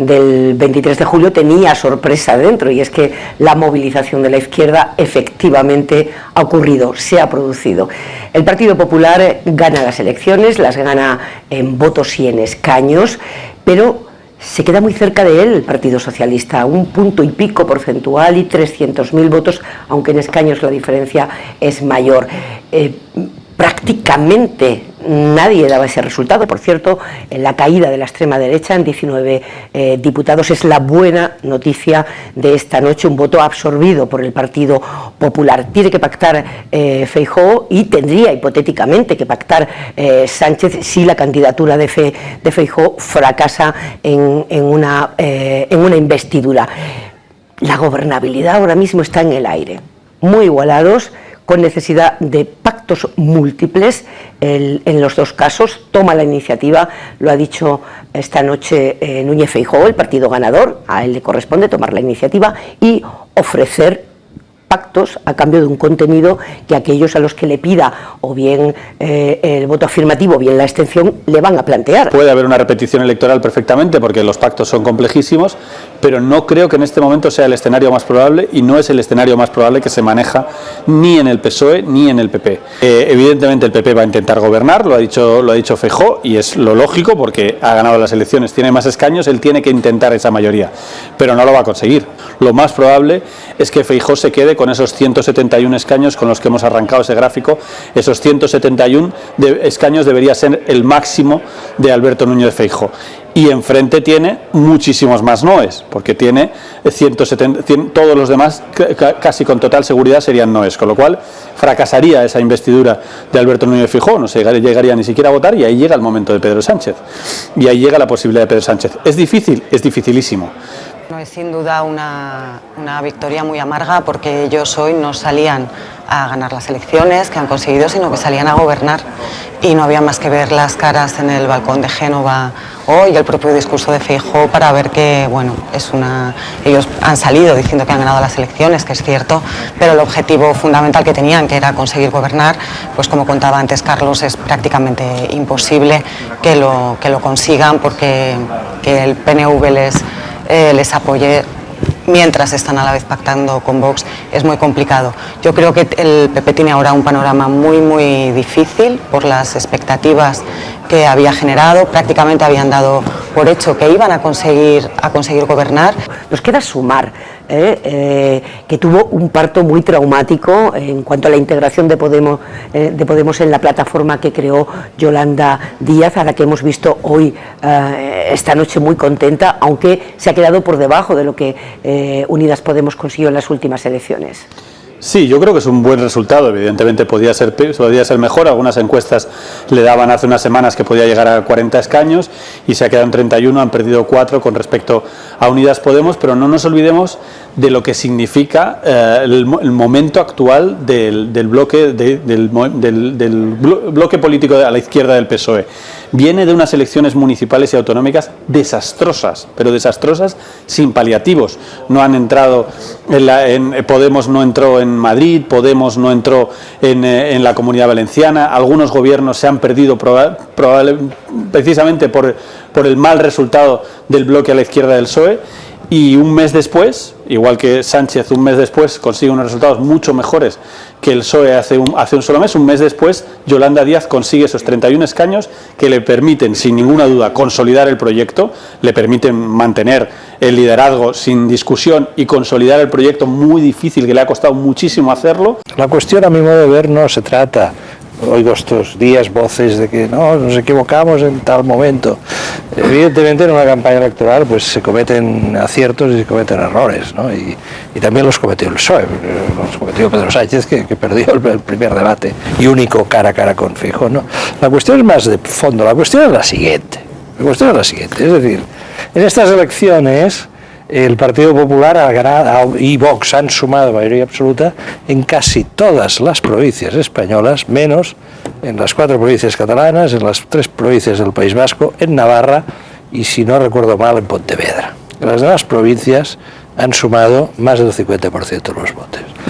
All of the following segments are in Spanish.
del 23 de julio tenía sorpresa dentro, y es que la movilización de la izquierda efectivamente ha ocurrido, se ha producido. El Partido Popular gana las elecciones, las gana en votos y en escaños, pero se queda muy cerca de él el Partido Socialista, 1 punto y pico porcentual y 300.000 votos, aunque en escaños la diferencia es mayor. Prácticamente nadie daba ese resultado. Por cierto, la caída de la extrema derecha en 19 diputados es la buena noticia de esta noche, un voto absorbido por el Partido Popular. Tiene que pactar Feijóo, y tendría hipotéticamente que pactar Sánchez si la candidatura de Feijóo fracasa en una investidura. La gobernabilidad ahora mismo está en el aire, muy igualados, con necesidad de pactos múltiples. En los dos casos toma la iniciativa, lo ha dicho esta noche Núñez Feijóo, el partido ganador, a él le corresponde tomar la iniciativa y ofrecer pactos a cambio de un contenido que aquellos a los que le pida o bien el voto afirmativo o bien la abstención le van a plantear. Puede haber una repetición electoral perfectamente, porque los pactos son complejísimos, pero no creo que en este momento sea el escenario más probable, y no es el escenario más probable que se maneja ni en el PSOE ni en el PP. Evidentemente el PP va a intentar gobernar, lo ha dicho Feijóo, y es lo lógico porque ha ganado las elecciones, tiene más escaños, él tiene que intentar esa mayoría, pero no lo va a conseguir. Lo más probable es que Feijóo se quede con esos 171 escaños con los que hemos arrancado ese gráfico. Esos 171 escaños debería ser el máximo de Alberto Núñez Feijóo. Y enfrente tiene muchísimos más noes, porque tiene 170, todos los demás casi con total seguridad serían noes, con lo cual fracasaría esa investidura de Alberto Núñez Feijóo, no se llegaría ni siquiera a votar, y ahí llega el momento de Pedro Sánchez, y ahí llega la posibilidad de Pedro Sánchez. ¿Es difícil? Es dificilísimo. No es sin duda una victoria muy amarga, porque ellos hoy no salían a ganar las elecciones que han conseguido, sino que salían a gobernar, y no había más que ver las caras en el balcón de Génova hoy y el propio discurso de Feijóo para ver que, bueno, ellos han salido diciendo que han ganado las elecciones, que es cierto, pero el objetivo fundamental que tenían, que era conseguir gobernar, pues como contaba antes Carlos, es prácticamente imposible que lo consigan, porque que el PNV les apoye mientras están a la vez pactando con Vox es muy complicado. Yo creo que el PP tiene ahora un panorama muy difícil por las expectativas que había generado. Prácticamente habían dado por hecho que iban a conseguir gobernar. Nos queda sumar que tuvo un parto muy traumático en cuanto a la integración de Podemos en la plataforma que creó Yolanda Díaz, a la que hemos visto hoy, esta noche, muy contenta, aunque se ha quedado por debajo de lo que Unidas Podemos consiguió en las últimas elecciones. Sí, yo creo que es un buen resultado. Evidentemente podía ser mejor. Algunas encuestas le daban hace unas semanas que podía llegar a 40 escaños y se ha quedado en 31, han perdido 4 con respecto a Unidas Podemos, pero no nos olvidemos de lo que significa el momento actual del bloque político a la izquierda del PSOE. Viene de unas elecciones municipales y autonómicas desastrosas, pero desastrosas sin paliativos. No han entrado Podemos no entró en Madrid, Podemos no entró en la Comunidad Valenciana, algunos gobiernos se han perdido precisamente por el mal resultado del bloque a la izquierda del PSOE. Y un mes después, igual que Sánchez un mes después consigue unos resultados mucho mejores que el PSOE hace un solo mes, un mes después Yolanda Díaz consigue esos 31 escaños que le permiten sin ninguna duda consolidar el proyecto, le permiten mantener el liderazgo sin discusión y consolidar el proyecto muy difícil que le ha costado muchísimo hacerlo. La cuestión, a mi modo de ver, no se trata, oigo estos días voces de que no, nos equivocamos en tal momento. Evidentemente en una campaña electoral pues se cometen aciertos y se cometen errores, ¿no? Y también los cometió el PSOE, los cometió Pedro Sánchez, que perdió el primer debate y único cara a cara con Feijóo, ¿no? La cuestión es más de fondo, la cuestión es la siguiente, es decir, en estas elecciones el Partido Popular ha ganado y Vox han sumado mayoría absoluta en casi todas las provincias españolas, menos en las 4 provincias catalanas, en las 3 provincias del País Vasco, en Navarra y, si no recuerdo mal, en Pontevedra. En las demás provincias han sumado más del 50%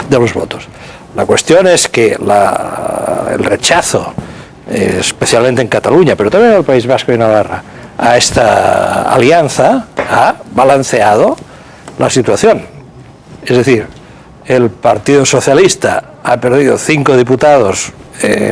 de los votos. La cuestión es que el rechazo, especialmente en Cataluña, pero también en el País Vasco y Navarra, a esta alianza ha balanceado la situación. Es decir, el Partido Socialista ha perdido 5 diputados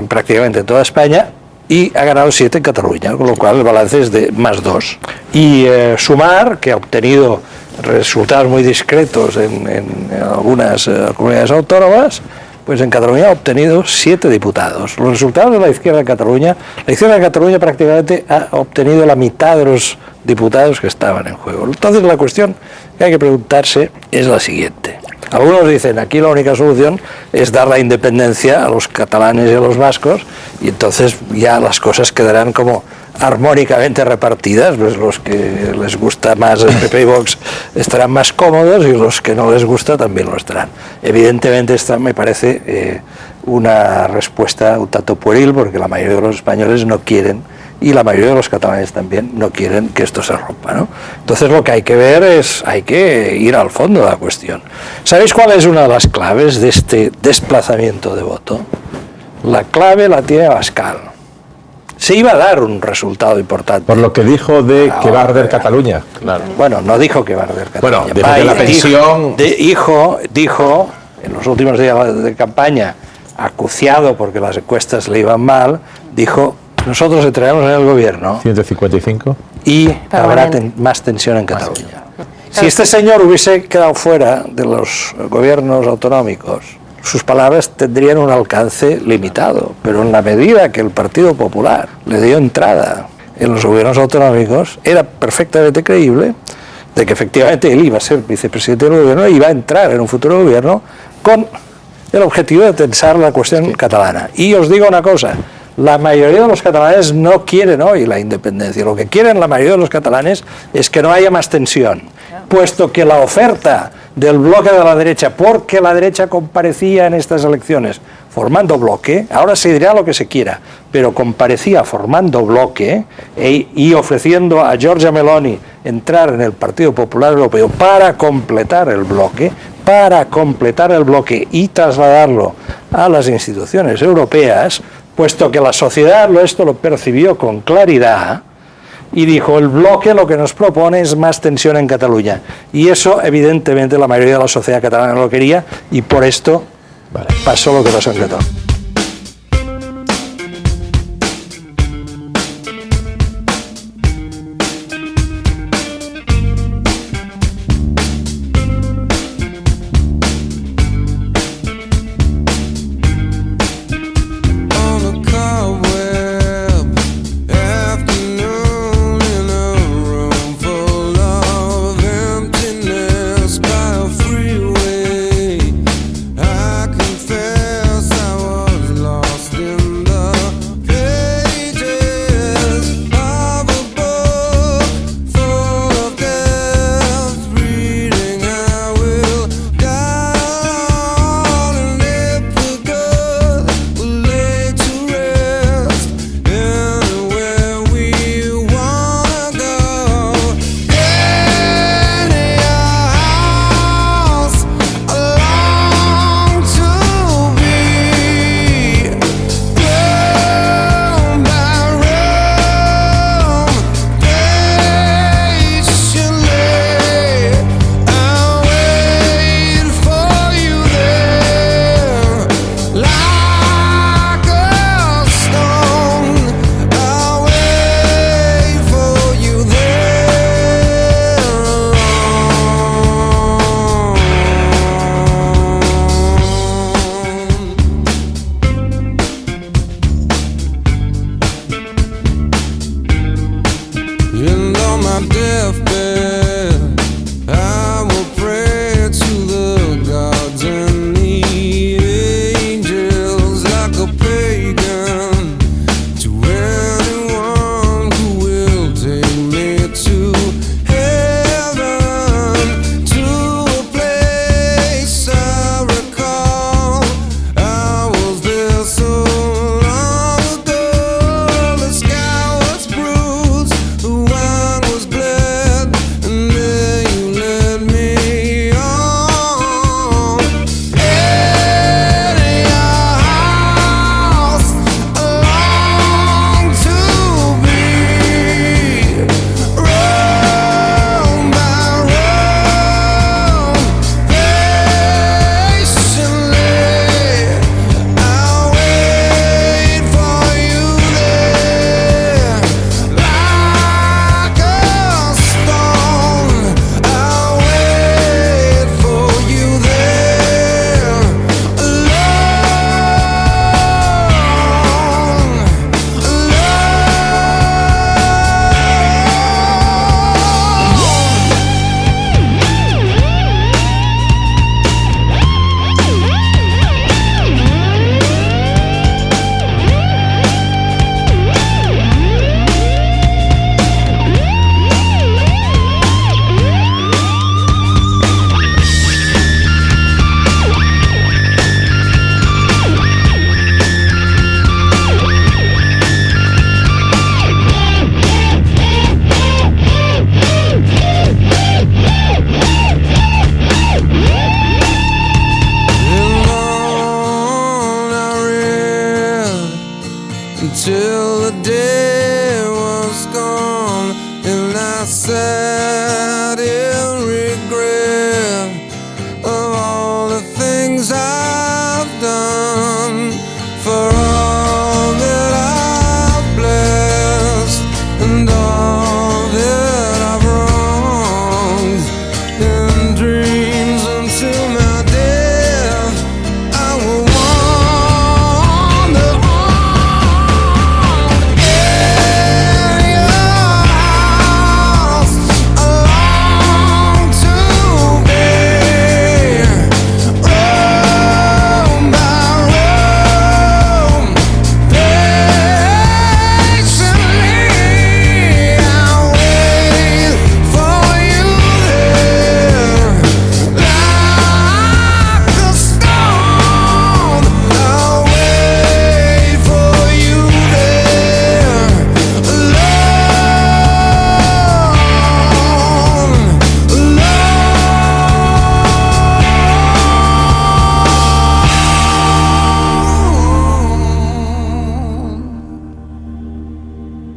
prácticamente en toda España y ha ganado 7 en Cataluña, con lo cual el balance es de +2. Y Sumar, que ha obtenido resultados muy discretos en algunas comunidades autónomas, pues en Cataluña ha obtenido 7 diputados. Los resultados de la izquierda de Cataluña, la izquierda de Cataluña prácticamente ha obtenido la mitad de los diputados que estaban en juego. Entonces la cuestión que hay que preguntarse es la siguiente. Algunos dicen, aquí la única solución es dar la independencia a los catalanes y a los vascos, y entonces ya las cosas quedarán como armónicamente repartidas, pues los que les gusta más el PP y Vox estarán más cómodos y los que no les gusta también lo estarán. Evidentemente esta me parece una respuesta un tanto pueril, porque la mayoría de los españoles no quieren, y la mayoría de los catalanes también no quieren que esto se rompa, ¿no? Entonces lo que hay que ver es, hay que ir al fondo de la cuestión. ¿Sabéis cuál es una de las claves de este desplazamiento de voto? La clave la tiene Abascal. Se iba a dar un resultado importante. Por lo que dijo de que va a arder Cataluña. Claro. Bueno, no dijo que va a arder Cataluña. Bueno, dijo que la pensión... Dijo en los últimos días de campaña, acuciado porque las encuestas le iban mal, dijo, nosotros entraremos en el gobierno 155 y habrá más tensión en Cataluña. Si este señor hubiese quedado fuera de los gobiernos autonómicos, sus palabras tendrían un alcance limitado, pero en la medida que el Partido Popular le dio entrada en los gobiernos autonómicos, era perfectamente creíble de que efectivamente él iba a ser vicepresidente del gobierno y iba a entrar en un futuro gobierno con el objetivo de tensar la cuestión catalana. Y os digo una cosa, la mayoría de los catalanes no quieren hoy la independencia. Lo que quieren la mayoría de los catalanes es que no haya más tensión, puesto que la oferta del bloque de la derecha, porque la derecha comparecía en estas elecciones formando bloque, ahora se dirá lo que se quiera, pero comparecía formando bloque y ofreciendo a Giorgia Meloni entrar en el Partido Popular Europeo para completar el bloque y trasladarlo a las instituciones europeas, puesto que la sociedad esto lo percibió con claridad y dijo, el bloque lo que nos propone es más tensión en Cataluña. Y eso, evidentemente, la mayoría de la sociedad catalana no lo quería, y por esto pasó lo que pasó en Cataluña. I confess I was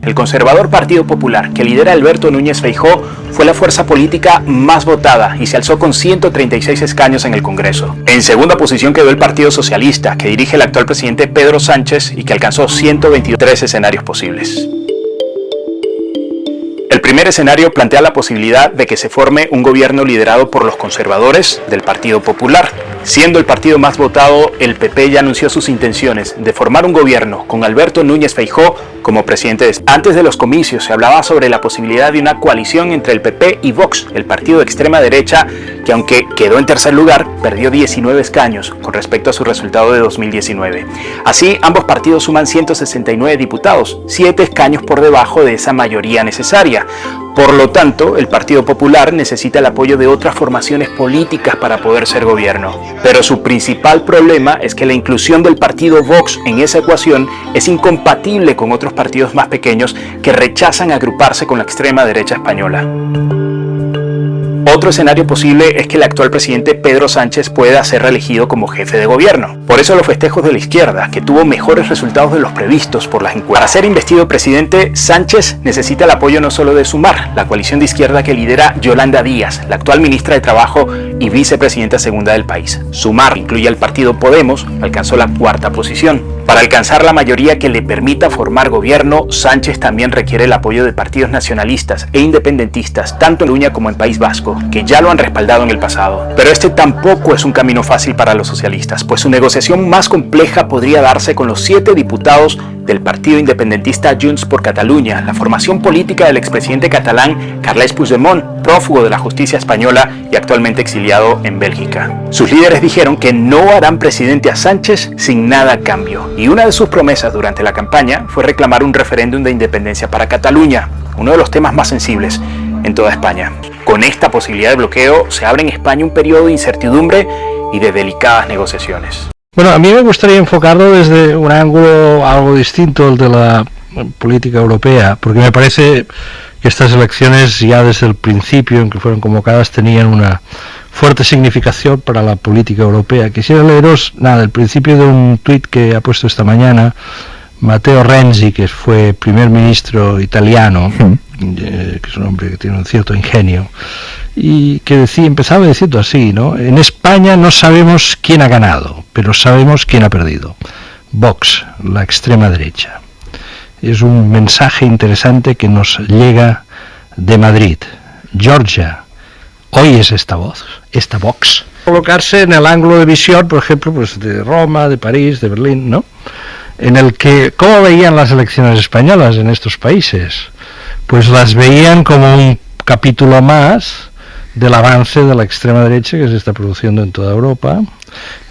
el conservador Partido Popular, que lidera Alberto Núñez Feijóo, fue la fuerza política más votada y se alzó con 136 escaños en el Congreso. En segunda posición quedó el Partido Socialista, que dirige el actual presidente Pedro Sánchez y que alcanzó 123 escenarios posibles. El primer escenario plantea la posibilidad de que se forme un gobierno liderado por los conservadores del Partido Popular. Siendo el partido más votado, el PP ya anunció sus intenciones de formar un gobierno con Alberto Núñez Feijóo como presidente. Antes de los comicios se hablaba sobre la posibilidad de una coalición entre el PP y Vox, el partido de extrema derecha, que aunque quedó en tercer lugar, perdió 19 escaños con respecto a su resultado de 2019. Así, ambos partidos suman 169 diputados, 7 escaños por debajo de esa mayoría necesaria. Por lo tanto, el Partido Popular necesita el apoyo de otras formaciones políticas para poder ser gobierno. Pero su principal problema es que la inclusión del partido Vox en esa ecuación es incompatible con otros partidos más pequeños que rechazan agruparse con la extrema derecha española. Otro escenario posible es que el actual presidente Pedro Sánchez pueda ser reelegido como jefe de gobierno. Por eso los festejos de la izquierda, que tuvo mejores resultados de los previstos por las encuestas. Para ser investido presidente, Sánchez necesita el apoyo no solo de Sumar, la coalición de izquierda que lidera Yolanda Díaz, la actual ministra de Trabajo y vicepresidenta segunda del país. Sumar, incluye al partido Podemos, alcanzó la cuarta posición. Para alcanzar la mayoría que le permita formar gobierno, Sánchez también requiere el apoyo de partidos nacionalistas e independentistas, tanto en Cataluña como en País Vasco, que ya lo han respaldado en el pasado. Pero este tampoco es un camino fácil para los socialistas, pues su negociación más compleja podría darse con los 7 diputados del partido independentista Junts por Catalunya, la formación política del expresidente catalán Carles Puigdemont, prófugo de la justicia española y actualmente exiliado en Bélgica. Sus líderes dijeron que no harán presidente a Sánchez sin nada a cambio, y una de sus promesas durante la campaña fue reclamar un referéndum de independencia para Cataluña, uno de los temas más sensibles en toda España. Con esta posibilidad de bloqueo se abre en España un periodo de incertidumbre y de delicadas negociaciones. Bueno, a mí me gustaría enfocarlo desde un ángulo algo distinto al de la política europea, porque me parece que estas elecciones ya desde el principio en que fueron convocadas tenían una fuerte significación para la política europea. Quisiera leeros el principio de un tuit que ha puesto esta mañana Matteo Renzi, que fue primer ministro italiano, que es un hombre que tiene un cierto ingenio, y que empezaba diciendo así, ¿no? En España no sabemos quién ha ganado, pero sabemos quién ha perdido. Vox, la extrema derecha. Es un mensaje interesante que nos llega de Madrid. Georgia, ¿oyes esta voz, esta Vox? Colocarse en el ángulo de visión, por ejemplo, pues de Roma, de París, de Berlín, ¿no? En el que, ¿cómo veían las elecciones españolas en estos países? Pues las veían como un capítulo más del avance de la extrema derecha que se está produciendo en toda Europa,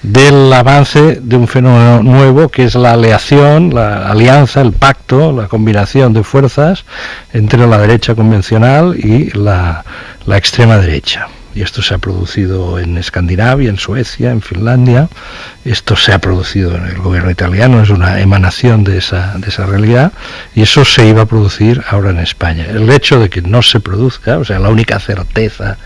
del avance de un fenómeno nuevo que es la aleación, la alianza, el pacto, la combinación de fuerzas entre la derecha convencional y la extrema derecha. Y esto se ha producido en Escandinavia, en Suecia, en Finlandia. Esto se ha producido en el gobierno italiano, es una emanación de esa realidad, y eso se iba a producir ahora en España. El hecho de que no se produzca, o sea, la única certeza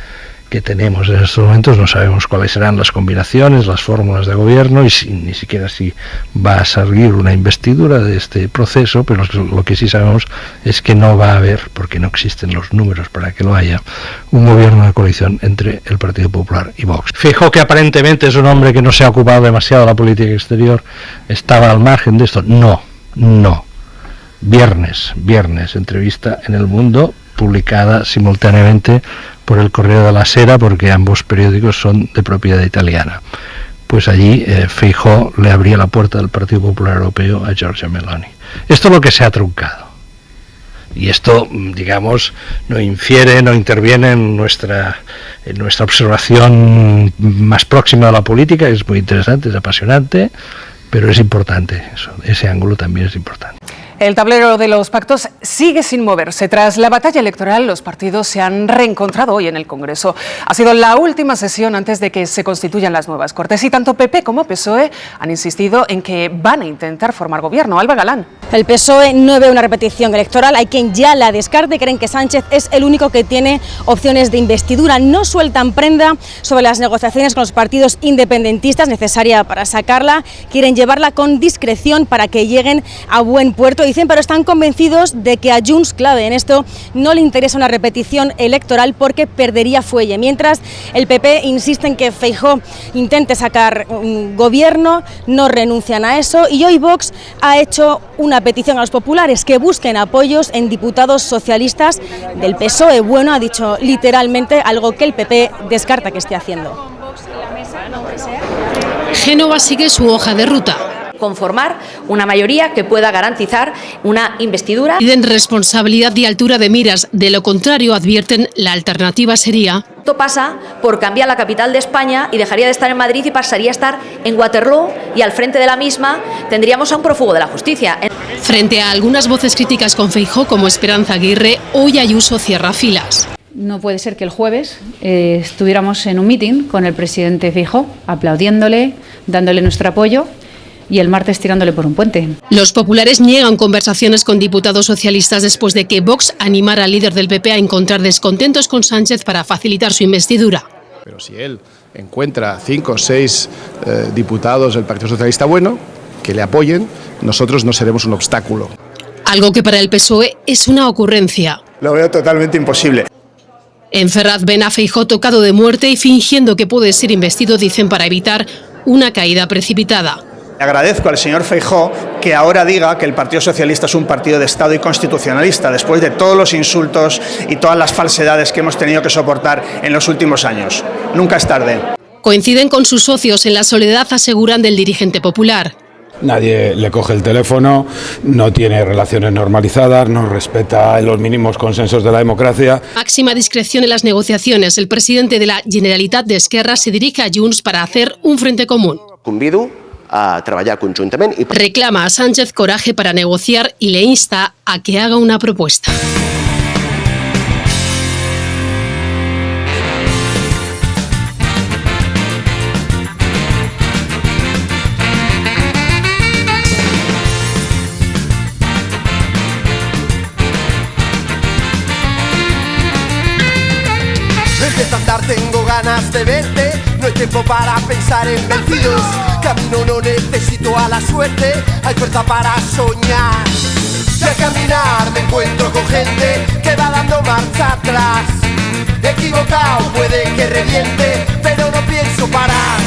que tenemos en estos momentos, no sabemos cuáles serán las combinaciones, las fórmulas de gobierno, y ni siquiera si va a salir una investidura de este proceso, pero lo que sí sabemos es que no va a haber, porque no existen los números para que lo haya, un gobierno de coalición entre el Partido Popular y Vox. Feijóo, que aparentemente es un hombre que no se ha ocupado demasiado de la política exterior, estaba al margen de esto. No. Viernes, entrevista en El Mundo, publicada simultáneamente por el Correo de la Sera, porque ambos periódicos son de propiedad italiana. Pues allí Feijóo le abría la puerta del Partido Popular Europeo a Giorgia Meloni. Esto es lo que se ha truncado. Y esto, digamos, no interviene en nuestra observación más próxima de la política. Es muy interesante, es apasionante, pero es importante eso. Ese ángulo también es importante. El tablero de los pactos sigue sin moverse. Tras la batalla electoral, los partidos se han reencontrado hoy en el Congreso. Ha sido la última sesión antes de que se constituyan las nuevas Cortes, y tanto PP como PSOE han insistido en que van a intentar formar gobierno. Alba Galán. El PSOE no ve una repetición electoral, hay quien ya la descarte, creen que Sánchez es el único que tiene opciones de investidura. No sueltan prenda sobre las negociaciones con los partidos independentistas, necesaria para sacarla, quieren llevarla con discreción para que lleguen a buen puerto dicen, pero están convencidos de que a Junts, clave en esto, no le interesa una repetición electoral porque perdería fuelle. Mientras el PP insiste en que Feijóo intente sacar un gobierno, no renuncian a eso, y hoy Vox ha hecho una petición a los populares que busquen apoyos en diputados socialistas del PSOE. Bueno, ha dicho literalmente algo que el PP descarta que esté haciendo. Génova sigue su hoja de ruta. Conformar una mayoría que pueda garantizar una investidura. Piden responsabilidad y altura de miras, de lo contrario, advierten, la alternativa sería... Esto pasa por cambiar la capital de España y dejaría de estar en Madrid y pasaría a estar en Waterloo, y al frente de la misma tendríamos a un prófugo de la justicia. Frente a algunas voces críticas con Feijóo, como Esperanza Aguirre, hoy Ayuso cierra filas. No puede ser que el jueves estuviéramos en un mitin con el presidente Feijóo, aplaudiéndole, dándole nuestro apoyo, y el martes tirándole por un puente. Los populares niegan conversaciones con diputados socialistas después de que Vox animara al líder del PP a encontrar descontentos con Sánchez para facilitar su investidura. Pero si él encuentra 5 o 6 diputados del Partido Socialista bueno, que le apoyen, nosotros no seremos un obstáculo. Algo que para el PSOE es una ocurrencia. Lo veo totalmente imposible. En Ferraz ven a Feijóo tocado de muerte y fingiendo que puede ser investido, dicen, para evitar una caída precipitada. Agradezco al señor Feijóo que ahora diga que el Partido Socialista es un partido de Estado y constitucionalista, después de todos los insultos y todas las falsedades que hemos tenido que soportar en los últimos años. Nunca es tarde. Coinciden con sus socios en la soledad, aseguran, del dirigente popular. Nadie le coge el teléfono, no tiene relaciones normalizadas, no respeta los mínimos consensos de la democracia. Máxima discreción en las negociaciones. El presidente de la Generalitat d'Esquerra se dirige a Junts para hacer un frente común. Convido a treballar conjuntament. Reclama a Sánchez coraje para negociar y le insta a que haga una propuesta. Desde andar tengo ganas de verte, no hay tiempo para pensar en vencidos. Camino, no necesito a la suerte, hay fuerza para soñar. Y al caminar me encuentro con gente que va dando marcha atrás. Equivocado, puede que reviente, pero no pienso parar.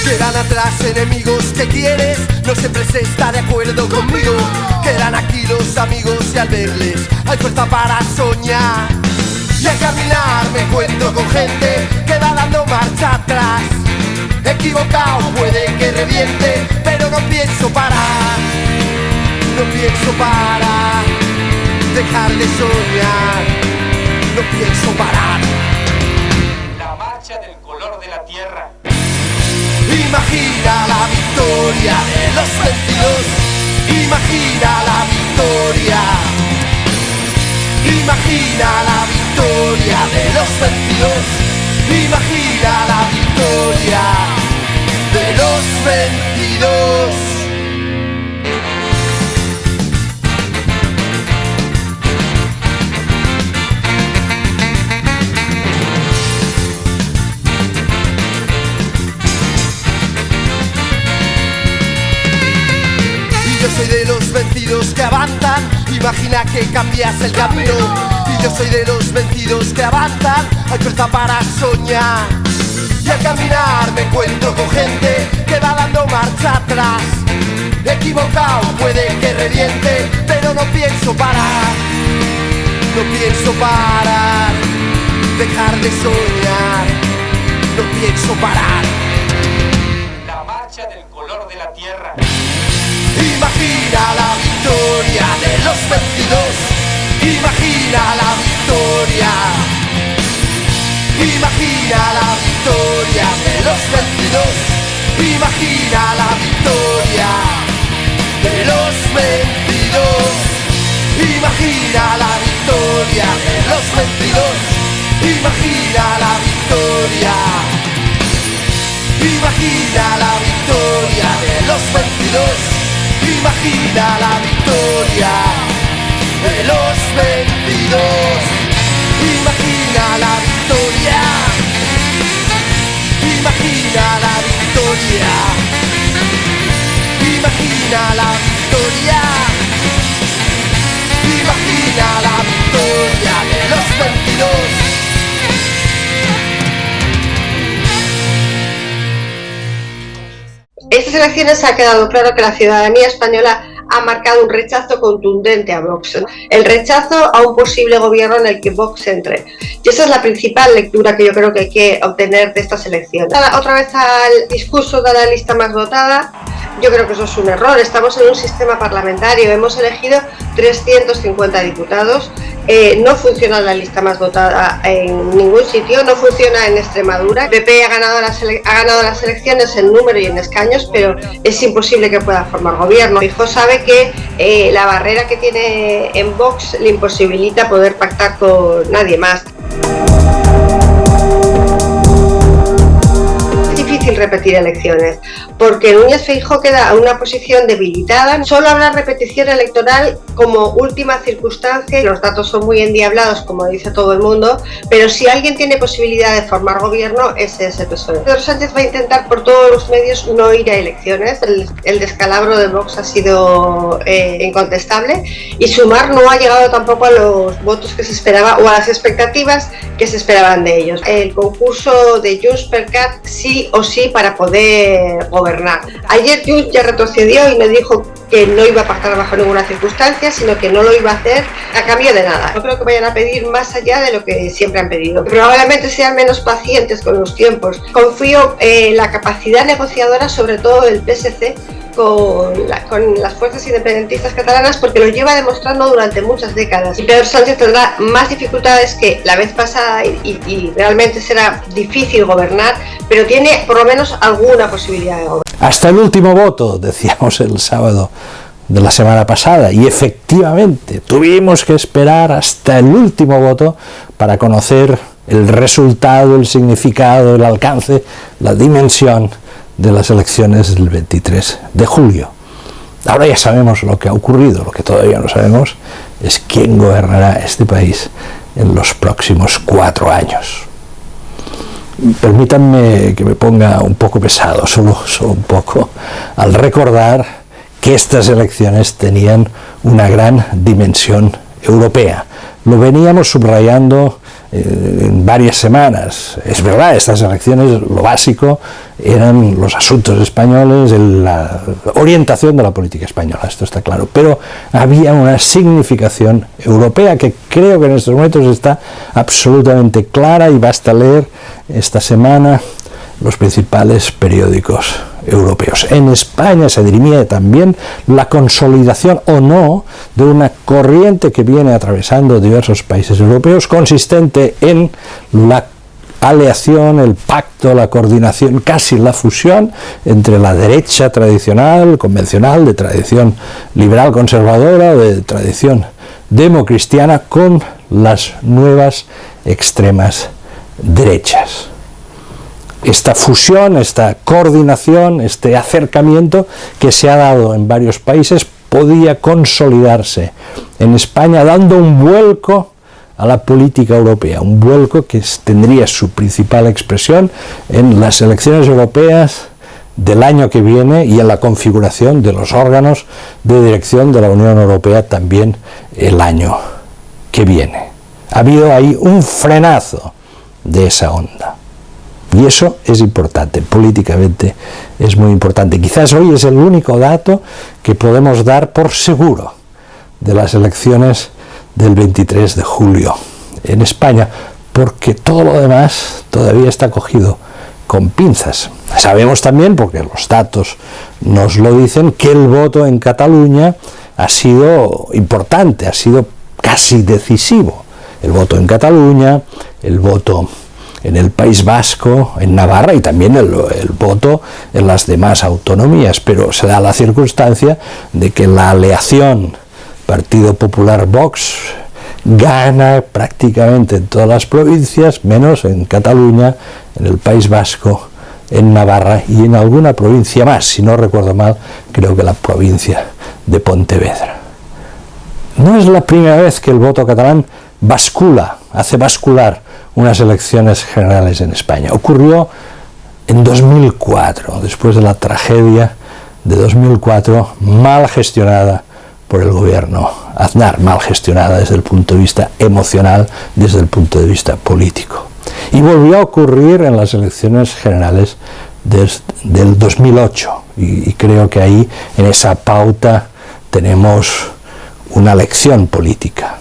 Quedan atrás enemigos que quieres, no siempre se está de acuerdo conmigo. Quedan aquí los amigos y al verles hay fuerza para soñar. Y al caminar me encuentro con gente que va dando marcha atrás. Equivocado, puede que reviente, pero no pienso parar. No pienso parar, dejar de soñar. No pienso parar. La marcha del color de la tierra. Imagina la victoria de los vencidos. Imagina la victoria. Imagina la victoria de los vencidos. Imagina la victoria de los vencidos. Soy de los vencidos que avanzan, imagina que cambias el camino. Y yo soy de los vencidos que avanzan, hay fuerza para soñar. Y al caminar me encuentro con gente que va dando marcha atrás. Equivocado, puede que reviente, pero no pienso parar. No pienso parar, dejar de soñar. No pienso parar. La marcha del color de la tierra. Imagina la victoria de los vencidos. Imagina la victoria. Imagina la victoria de los vencidos. Imagina la victoria de los vencidos. Imagina la victoria de los vencidos. Imagina la victoria. Imagina la victoria de los los vencidos. Imagina la victoria de los vencidos. Imagina la victoria. Imagina la victoria. Imagina la victoria. Imagina la victoria de los vencidos. Estas elecciones ha quedado claro que la ciudadanía española ha marcado un rechazo contundente a Vox, el rechazo a un posible gobierno en el que Vox entre. Y esa es la principal lectura que yo creo que hay que obtener de estas elecciones. Otra vez al discurso de la lista más votada, yo creo que eso es un error. Estamos en un sistema parlamentario, hemos elegido 350 diputados, no funciona la lista más votada en ningún sitio, no funciona en Extremadura. El PP ha ganado las elecciones en número y en escaños, pero es imposible que pueda formar gobierno. Feijóo sabe que la barrera que tiene en Vox le imposibilita poder pactar con nadie más. Repetir elecciones, porque Núñez Feijóo queda a una posición debilitada. Solo habrá repetición electoral como última circunstancia. Los datos son muy endiablados, como dice todo el mundo, pero si alguien tiene posibilidad de formar gobierno, ese es el PSOE. Pedro Sánchez va a intentar por todos los medios no ir a elecciones. El descalabro de Vox ha sido incontestable y Sumar no ha llegado tampoco a los votos que se esperaba o a las expectativas que se esperaban de ellos. El concurso de Junts per Cat sí o sí para poder gobernar. Ayer Junts ya retrocedió y no dijo que no iba a pactar bajo ninguna circunstancia, sino que no lo iba a hacer a cambio de nada. No creo que vayan a pedir más allá de lo que siempre han pedido. Probablemente sean menos pacientes con los tiempos. Confío en la capacidad negociadora, sobre todo del PSC, con las fuerzas independentistas catalanas, porque lo lleva demostrando durante muchas décadas. Y Pedro Sánchez tendrá más dificultades que la vez pasada y realmente será difícil gobernar, pero tiene por lo menos alguna posibilidad de gobernar. Hasta el último voto, decíamos el sábado de la semana pasada, y efectivamente tuvimos que esperar hasta el último voto para conocer el resultado, el significado, el alcance, la dimensión de las elecciones del 23 de julio. Ahora ya sabemos lo que ha ocurrido, lo que todavía no sabemos es quién gobernará este país en los próximos 4 años. Permítanme que me ponga un poco pesado, solo un poco, al recordar que estas elecciones tenían una gran dimensión europea. Lo veníamos subrayando en varias semanas. Es verdad, estas elecciones, lo básico, eran los asuntos españoles, la orientación de la política española, esto está claro, pero había una significación europea que creo que en estos momentos está absolutamente clara, y basta leer esta semana los principales periódicos europeos. En España se dirimía también la consolidación o no de una corriente que viene atravesando diversos países europeos, consistente en la aleación, el pacto, la coordinación, casi la fusión entre la derecha tradicional, convencional, de tradición liberal conservadora, de tradición democristiana, con las nuevas extremas derechas. Esta fusión, esta coordinación, este acercamiento que se ha dado en varios países podía consolidarse en España, dando un vuelco a la política europea, un vuelco que tendría su principal expresión en las elecciones europeas del año que viene y en la configuración de los órganos de dirección de la Unión Europea también el año que viene. Ha habido ahí un frenazo de esa onda. Y eso es importante, políticamente es muy importante. Quizás hoy es el único dato que podemos dar por seguro de las elecciones del 23 de julio en España, porque todo lo demás todavía está cogido con pinzas. Sabemos también, porque los datos nos lo dicen, que el voto en Cataluña ha sido importante, ha sido casi decisivo. El voto en Cataluña, el voto en el País Vasco, en Navarra, y también el voto en las demás autonomías, pero se da la circunstancia de que la aleación Partido Popular-Vox gana prácticamente en todas las provincias, menos en Cataluña, en el País Vasco en Navarra y en alguna provincia más, si no recuerdo mal, creo que la provincia de Pontevedra. No es la primera vez que el voto catalán hace bascular unas elecciones generales en España. Ocurrió en 2004, después de la tragedia de 2004, mal gestionada por el gobierno Aznar, mal gestionada desde el punto de vista emocional, desde el punto de vista político. Y volvió a ocurrir en las elecciones generales del 2008, y creo que ahí, en esa pauta, tenemos una lección política.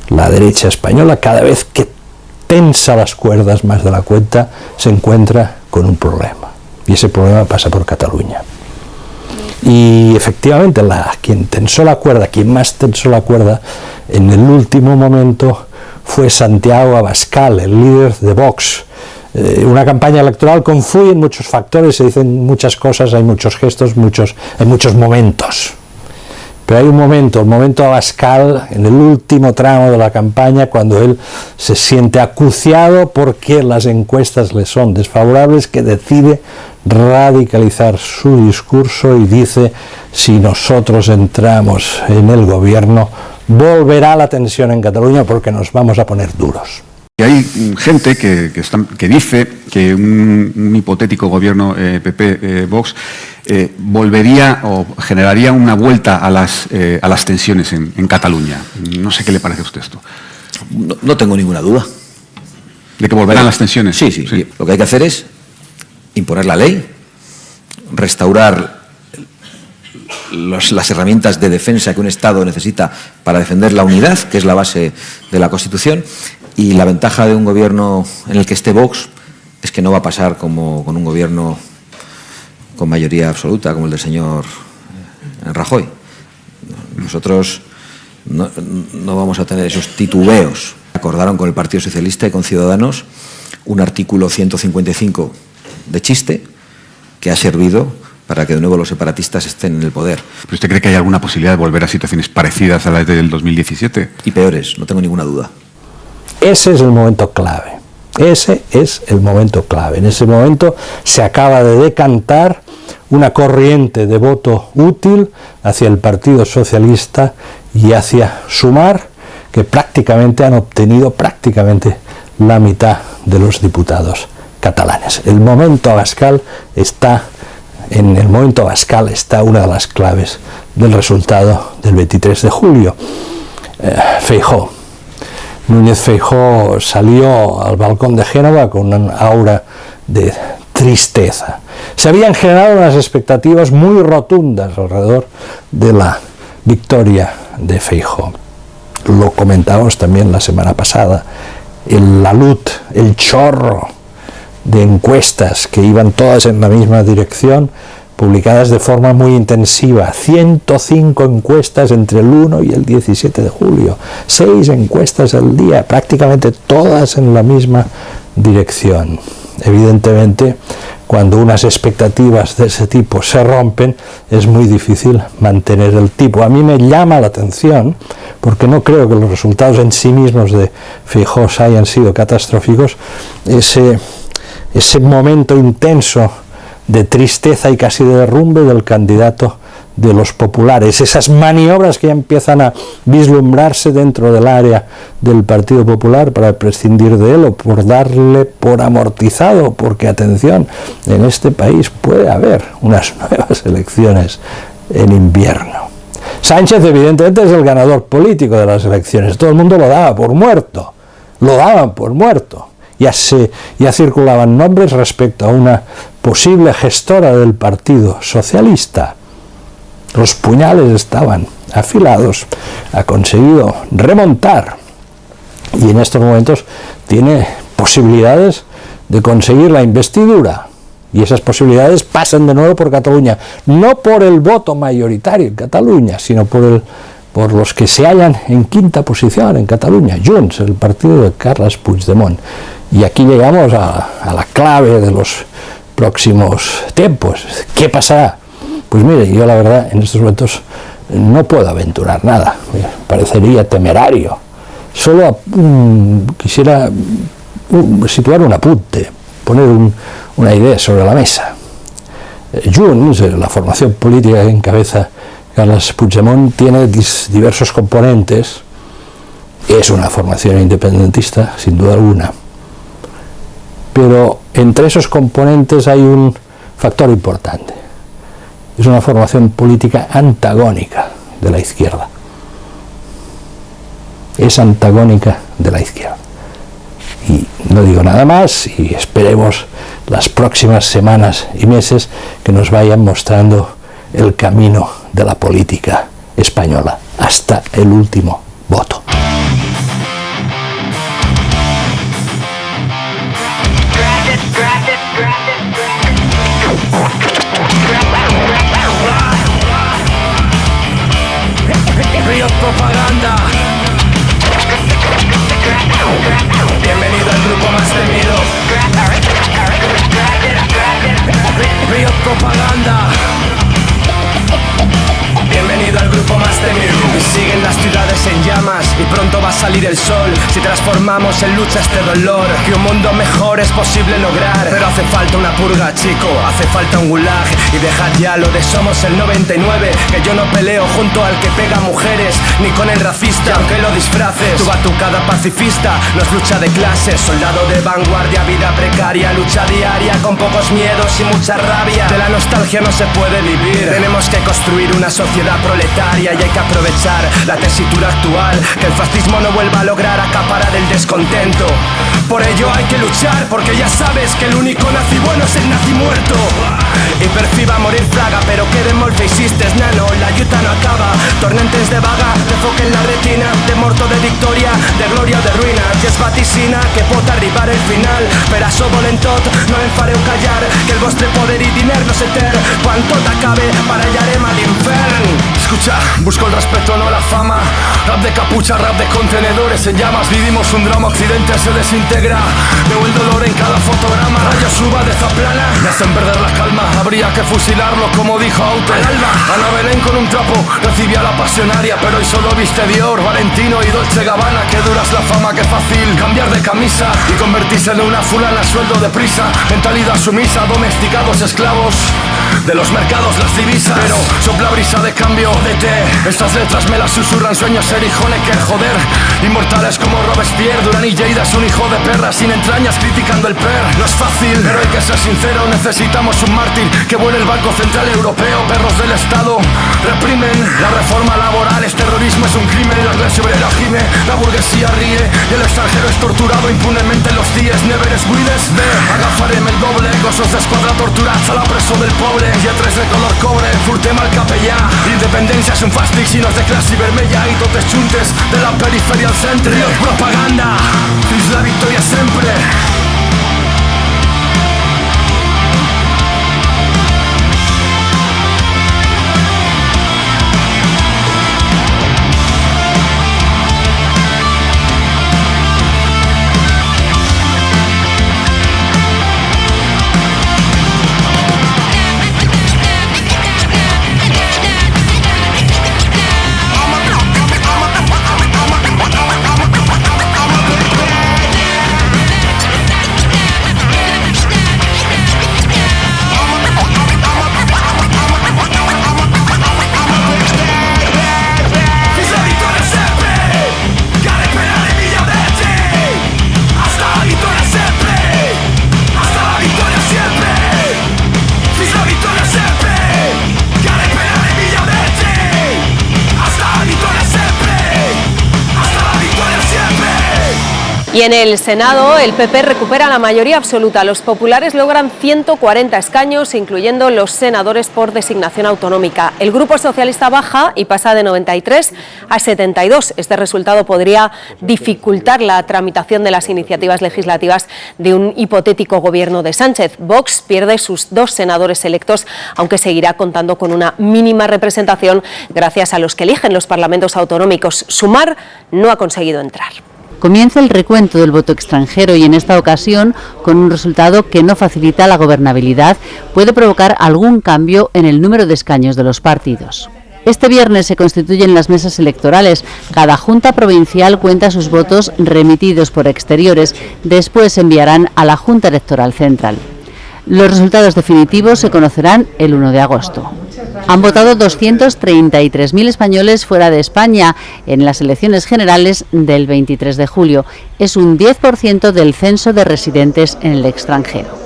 La derecha española, cada vez que tensa las cuerdas más de la cuenta, se encuentra con un problema, y ese problema pasa por Cataluña. Y efectivamente, quien más tensó la cuerda en el último momento fue Santiago Abascal, el líder de Vox. Una campaña electoral confluyen muchos factores, se dicen muchas cosas, hay muchos gestos, hay muchos momentos. Pero hay un momento, el momento Abascal, en el último tramo de la campaña, cuando él se siente acuciado porque las encuestas le son desfavorables, que decide radicalizar su discurso y dice: si nosotros entramos en el gobierno, volverá la tensión en Cataluña porque nos vamos a poner duros. Y hay gente que dice que un hipotético gobierno PP-Vox volvería o generaría una vuelta a las tensiones en Cataluña. No sé qué le parece a usted esto. No tengo ninguna duda. ¿De que volverán las tensiones? Sí. Lo que hay que hacer es imponer la ley, restaurar las herramientas de defensa que un Estado necesita para defender la unidad, que es la base de la Constitución, y la ventaja de un gobierno en el que esté Vox es que no va a pasar como con un gobierno con mayoría absoluta, como el del señor Rajoy. Nosotros no vamos a tener esos titubeos. Acordaron con el Partido Socialista y con Ciudadanos un artículo 155 de chiste que ha servido para que de nuevo los separatistas estén en el poder. ¿Pero usted cree que hay alguna posibilidad de volver a situaciones parecidas a las del 2017? Y peores, no tengo ninguna duda. Ese es el momento clave. Ese es el momento clave. En ese momento se acaba de decantar una corriente de voto útil hacia el Partido Socialista y hacia Sumar, que prácticamente han obtenido la mitad de los diputados catalanes. En el momento Abascal está una de las claves del resultado del 23 de julio. Feijóo. Núñez Feijóo salió al balcón de Génova con una aura de tristeza. Se habían generado unas expectativas muy rotundas alrededor de la victoria de Feijóo. Lo comentábamos también la semana pasada. El chorro de encuestas que iban todas en la misma dirección, publicadas de forma muy intensiva, 105 encuestas entre el 1 y el 17 de julio, 6 encuestas al día, prácticamente todas en la misma dirección. Evidentemente, cuando unas expectativas de ese tipo se rompen, es muy difícil mantener el tipo. A mí me llama la atención, porque no creo que los resultados en sí mismos de Feijóo hayan sido catastróficos, ese momento intenso de tristeza y casi de derrumbe del candidato de los populares, esas maniobras que ya empiezan a vislumbrarse dentro del área del Partido Popular para prescindir de él o por darle por amortizado, porque atención, en este país puede haber unas nuevas elecciones en invierno. Sánchez evidentemente es el ganador político de las elecciones, todo el mundo lo daba por muerto, ya circulaban nombres respecto a una posible gestora del Partido Socialista. Los puñales estaban afilados, ha conseguido remontar y en estos momentos tiene posibilidades de conseguir la investidura. Y esas posibilidades pasan de nuevo por Cataluña, no por el voto mayoritario en Cataluña, sino por los que se hallan en quinta posición en Cataluña, Junts, el partido de Carles Puigdemont. Y aquí llegamos a la clave de los próximos tiempos. ¿Qué pasará? Pues mire, yo la verdad en estos momentos no puedo aventurar nada, me parecería temerario. Solo quisiera situar un apunte. poner una idea sobre la mesa. Junts, la formación política que encabeza Carles Puigdemont, tiene diversos componentes. Es una formación independentista, sin duda alguna. Pero entre esos componentes hay un factor importante. Es una formación política antagónica de la izquierda. Es antagónica de la izquierda. Y no digo nada más y esperemos las próximas semanas y meses que nos vayan mostrando el camino de la política española hasta el último voto. Propaganda. Bienvenido al grupo más temido. Río Propaganda. Bienvenido al grupo más temido. Siguen las ciudades en llamas y pronto va a salir el sol. Si transformamos en lucha este dolor, que un mundo mejor es posible lograr. Pero hace falta una purga, chico, hace falta un gulag. Y dejad ya lo de somos el 99, que yo no peleo junto al que pega mujeres, ni con el racista, aunque lo disfraces. Tu batucada pacifista no es lucha de clases. Soldado de vanguardia, vida precaria, lucha diaria con pocos miedos y mucha rabia. De la nostalgia no se puede vivir. Tenemos que construir una sociedad proletaria y hay que aprovechar la tesitura actual, que el fascismo no vuelva a lograr acaparar el descontento. Por ello hay que luchar, porque ya sabes que el único nazi bueno es el nazi muerto. Y perciba morir fraga, pero queden molt feixistes, nano, la lluita no acaba. Tornentes de vaga, de foc en la retina, de morto de victòria, de glòria o de ruïna. I es vaticina que pot arribar el final. Per això volem tot, no em fareu callar, que el vostre poder i diner no s'etern. Quan tot acabe, parellarem a l'infern. Escucha, busco el respeto, no la fama. Rap de capucha, rap de contenedores en llamas. Vivimos un drama, Occidente se desintegra. Veo el dolor en cada fotograma. Rayos suba de Zaplana, me hacen perder la calma. Habría que fusilarlo, como dijo Aute. Al alba, Ana Belén con un trapo recibía la pasionaria, pero hoy solo viste Dior, Valentino y Dolce Gabbana. Que dura es la fama, que fácil cambiar de camisa y convertirse en una fulana a sueldo de prisa. Mentalidad sumisa, domesticados esclavos de los mercados, las divisas. Pero sopla brisa de cambio, jódete. Estas letras me las susurran sueños, ser hijo que joder. Inmortales como Robespierre, Durán y Lleida es un hijo de perra sin entrañas criticando el PER. No es fácil, pero hay que ser sincero, necesitamos un mártir que vuele el Banco Central Europeo. Perros del Estado reprimen la reforma laboral, es terrorismo, es un crimen. La clase obrera gime, la burguesía ríe y el extranjero es torturado impunemente en los días. Never es buides, ve, agafarem el doble. Gossos d'esquadra torturats a la presó del poble. Lletres de color cobre, furtem al capellà. Independència és un fàstic si no és de classe vermella i totes juntes de la perifèria al centre. Río Propaganda, fins la victòria sempre. Y en el Senado, el PP recupera la mayoría absoluta. Los populares logran 140 escaños, incluyendo los senadores por designación autonómica. El Grupo Socialista baja y pasa de 93 a 72. Este resultado podría dificultar la tramitación de las iniciativas legislativas de un hipotético gobierno de Sánchez. Vox pierde sus 2 senadores electos, aunque seguirá contando con una mínima representación gracias a los que eligen los parlamentos autonómicos. Sumar no ha conseguido entrar. Comienza el recuento del voto extranjero y en esta ocasión, con un resultado que no facilita la gobernabilidad, puede provocar algún cambio en el número de escaños de los partidos. Este viernes se constituyen las mesas electorales. Cada junta provincial cuenta sus votos remitidos por exteriores. Después se enviarán a la Junta Electoral Central. Los resultados definitivos se conocerán el 1 de agosto. Han votado 233.000 españoles fuera de España en las elecciones generales del 23 de julio. Es un 10% del censo de residentes en el extranjero.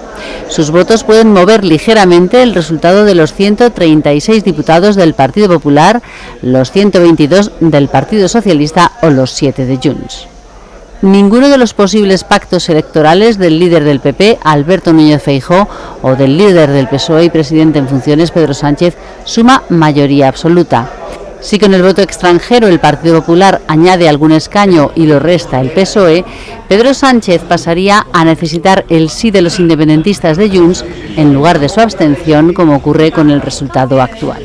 Sus votos pueden mover ligeramente el resultado de los 136 diputados del Partido Popular, los 122 del Partido Socialista o los 7 de Junts. Ninguno de los posibles pactos electorales del líder del PP, Alberto Núñez Feijóo, o del líder del PSOE y presidente en funciones, Pedro Sánchez, suma mayoría absoluta. Si con el voto extranjero el Partido Popular añade algún escaño y lo resta el PSOE, Pedro Sánchez pasaría a necesitar el sí de los independentistas de Junts en lugar de su abstención, como ocurre con el resultado actual.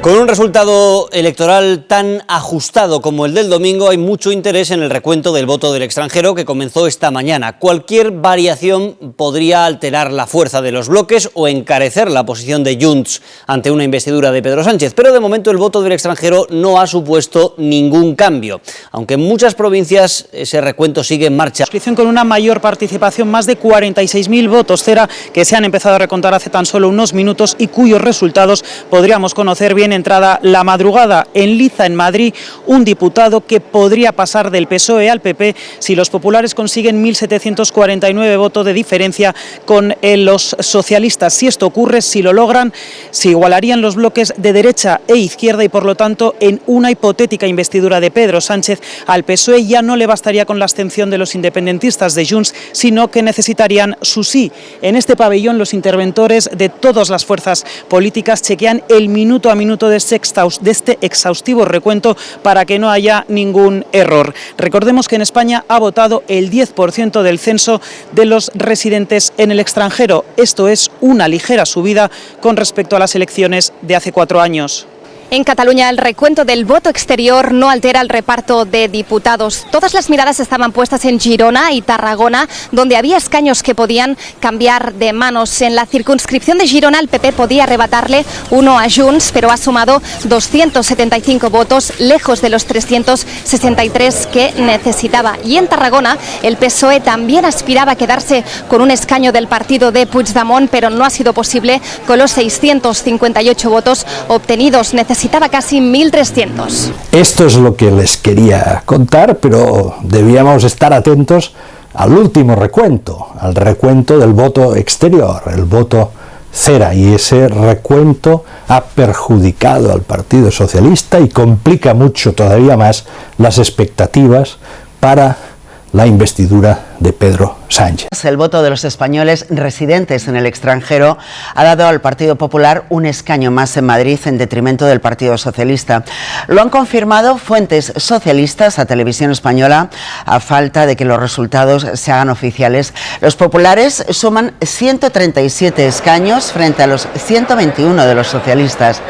Con un resultado electoral tan ajustado como el del domingo, hay mucho interés en el recuento del voto del extranjero que comenzó esta mañana. Cualquier variación podría alterar la fuerza de los bloques o encarecer la posición de Junts ante una investidura de Pedro Sánchez, pero de momento el voto del extranjero no ha supuesto ningún cambio, aunque en muchas provincias ese recuento sigue en marcha. Con una mayor participación, más de 46.000 votos, cera que se han empezado a recontar hace tan solo unos minutos y cuyos resultados podríamos conocer bien entrada la madrugada. En Liza, en Madrid, un diputado que podría pasar del PSOE al PP si los populares consiguen 1.749 votos de diferencia con los socialistas. Si esto ocurre, si lo logran, se igualarían los bloques de derecha e izquierda y por lo tanto en una hipotética investidura de Pedro Sánchez al PSOE ya no le bastaría con la abstención de los independentistas de Junts, sino que necesitarían su sí. En este pabellón los interventores de todas las fuerzas políticas chequean el minuto a minuto de este exhaustivo recuento para que no haya ningún error. Recordemos que en España ha votado el 10% del censo de los residentes en el extranjero. Esto es una ligera subida con respecto a las elecciones de hace 4 años. En Cataluña, el recuento del voto exterior no altera el reparto de diputados. Todas las miradas estaban puestas en Girona y Tarragona, donde había escaños que podían cambiar de manos. En la circunscripción de Girona, el PP podía arrebatarle uno a Junts, pero ha sumado 275 votos, lejos de los 363 que necesitaba. Y en Tarragona, el PSOE también aspiraba a quedarse con un escaño del partido de Puigdemont, pero no ha sido posible con los 658 votos obtenidos. Necesitaba casi 1.300. Esto es lo que les quería contar, pero debíamos estar atentos al último recuento, al recuento del voto exterior, el voto cera, y ese recuento ha perjudicado al Partido Socialista y complica mucho todavía más las expectativas para la investidura de Pedro Sánchez. El voto de los españoles residentes en el extranjero ha dado al Partido Popular un escaño más en Madrid en detrimento del Partido Socialista. Lo han confirmado fuentes socialistas a Televisión Española a falta de que los resultados se hagan oficiales. Los populares suman 137 escaños frente a los 121 de los socialistas.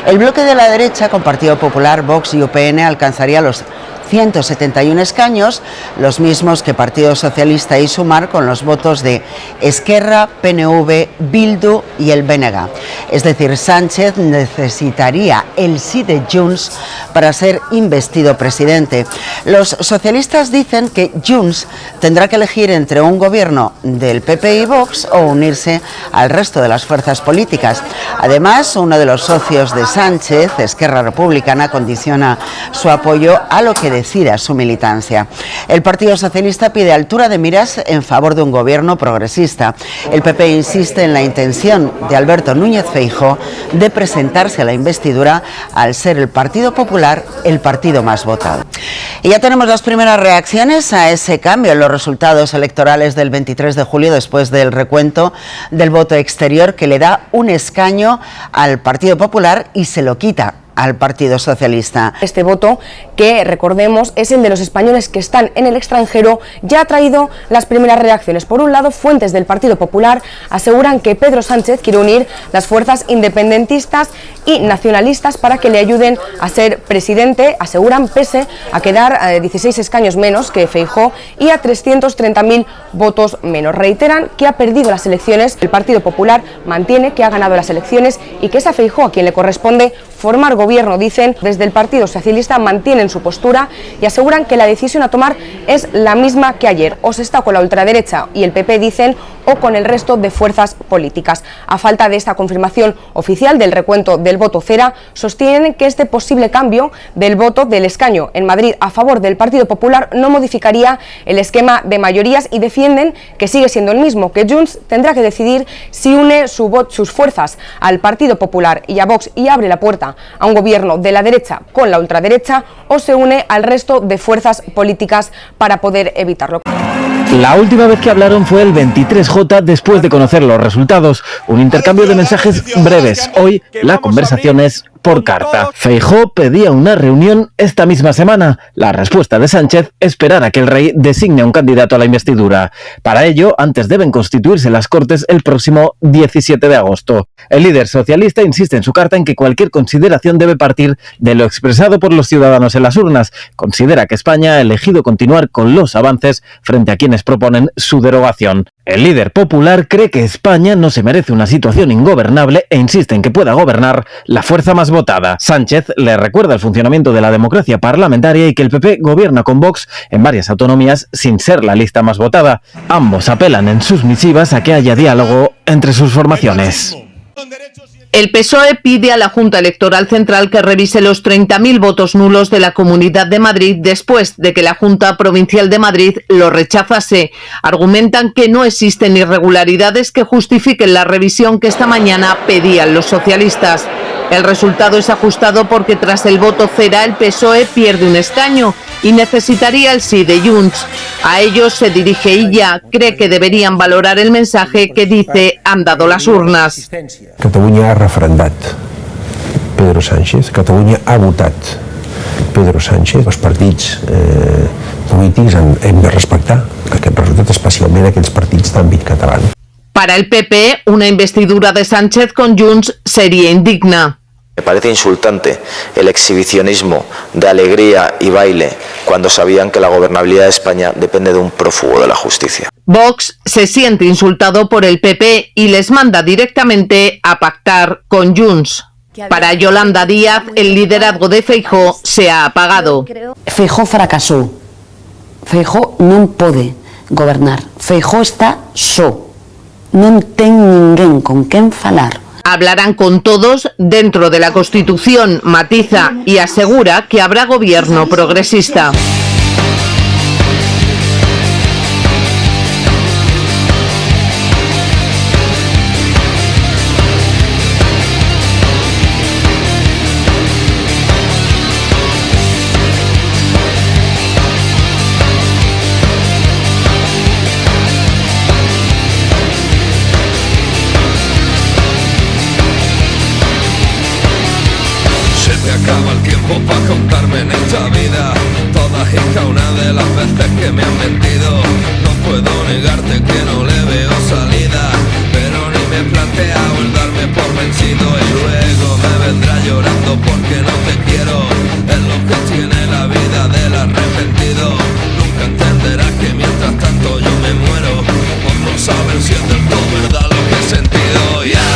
El bloque de la derecha con Partido Popular, Vox y UPN alcanzaría los 171 escaños, los mismos que Partido Socialista y Sumar, con los votos de Esquerra, PNV, Bildu y el BNG. Es decir, Sánchez necesitaría el sí de Junts para ser investido presidente. Los socialistas dicen que Junts tendrá que elegir entre un gobierno del PP y Vox o unirse al resto de las fuerzas políticas. Además, uno de los socios de Sánchez, Esquerra Republicana, condiciona su apoyo a lo que decida su militancia. El Partido Socialista pide altura de miras en favor de un gobierno progresista. El PP insiste en la intención de Alberto Núñez Feijóo de presentarse a la investidura al ser el Partido Popular el partido más votado. Y ya tenemos las primeras reacciones a ese cambio en los resultados electorales del 23 de julio después del recuento del voto exterior que le da un escaño al Partido Popular y se lo quita al Partido Socialista. Este voto, que recordemos es el de los españoles que están en el extranjero, ya ha traído las primeras reacciones. Por un lado, fuentes del Partido Popular aseguran que Pedro Sánchez quiere unir las fuerzas independentistas y nacionalistas para que le ayuden a ser presidente, aseguran, pese a quedar 16 escaños menos que Feijóo y a 330.000 votos menos. Reiteran que ha perdido las elecciones. El Partido Popular mantiene que ha ganado las elecciones y que es a Feijóo a quien le corresponde formar gobierno. Dicen desde el Partido Socialista, mantienen su postura y aseguran que la decisión a tomar es la misma que ayer. O se está con la ultraderecha y el PP, dicen, o con el resto de fuerzas políticas. A falta de esta confirmación oficial del recuento del voto cera, sostienen que este posible cambio del voto del escaño en Madrid a favor del Partido Popular no modificaría el esquema de mayorías y defienden que sigue siendo el mismo, que Junts tendrá que decidir si une sus fuerzas al Partido Popular y a Vox y abre la puerta a un gobierno de la derecha con la ultraderecha, o se une al resto de fuerzas políticas para poder evitarlo. La última vez que hablaron fue el 23J después de conocer los resultados. Un intercambio de mensajes breves. Hoy la conversación es por carta. Feijóo pedía una reunión esta misma semana. La respuesta de Sánchez, esperar a que el rey designe a un candidato a la investidura. Para ello, antes deben constituirse las Cortes el próximo 17 de agosto. El líder socialista insiste en su carta en que cualquier consideración debe partir de lo expresado por los ciudadanos en las urnas. Considera que España ha elegido continuar con los avances frente a quienes proponen su derogación. El líder popular cree que España no se merece una situación ingobernable e insiste en que pueda gobernar la fuerza más votada. Sánchez le recuerda el funcionamiento de la democracia parlamentaria y que el PP gobierna con Vox en varias autonomías sin ser la lista más votada. Ambos apelan en sus misivas a que haya diálogo entre sus formaciones. El PSOE pide a la Junta Electoral Central que revise los 30.000 votos nulos de la Comunidad de Madrid después de que la Junta Provincial de Madrid lo rechazase. Argumentan que no existen irregularidades que justifiquen la revisión que esta mañana pedían los socialistas. El resultado es ajustado porque tras el voto cera el PSOE pierde un escaño y necesitaría el sí de Junts. A ellos se dirige Illa. Cree que deberían valorar el mensaje que dice han dado las urnas. Catalunya ha referendat Pedro Sánchez, Catalunya ha votat Pedro Sánchez. Els partits polítics hem de respectar aquest resultat, especialment aquells partits d'àmbit català. Para el PP, una investidura de Sánchez con Junts sería indigna. Me parece insultante el exhibicionismo de alegría y baile cuando sabían que la gobernabilidad de España depende de un prófugo de la justicia. Vox se siente insultado por el PP y les manda directamente a pactar con Junts. Para Yolanda Díaz, el liderazgo de Feijóo se ha apagado. Feijóo fracasó. Feijóo non pode gobernar. Feijóo está só. Non ten ninguén con quen falar. Hablarán con todos dentro de la Constitución, matiza y asegura que habrá gobierno progresista. Acaba el tiempo para contarme en esta vida todas y cada una de las veces que me han mentido. No puedo negarte que no le veo salida, pero ni me he planteado el darme por vencido. Y luego me vendrá llorando porque no te quiero. Es lo que tiene la vida del arrepentido. Nunca entenderás que mientras tanto yo me muero por no saber si es del todo verdad lo que he sentido. Ya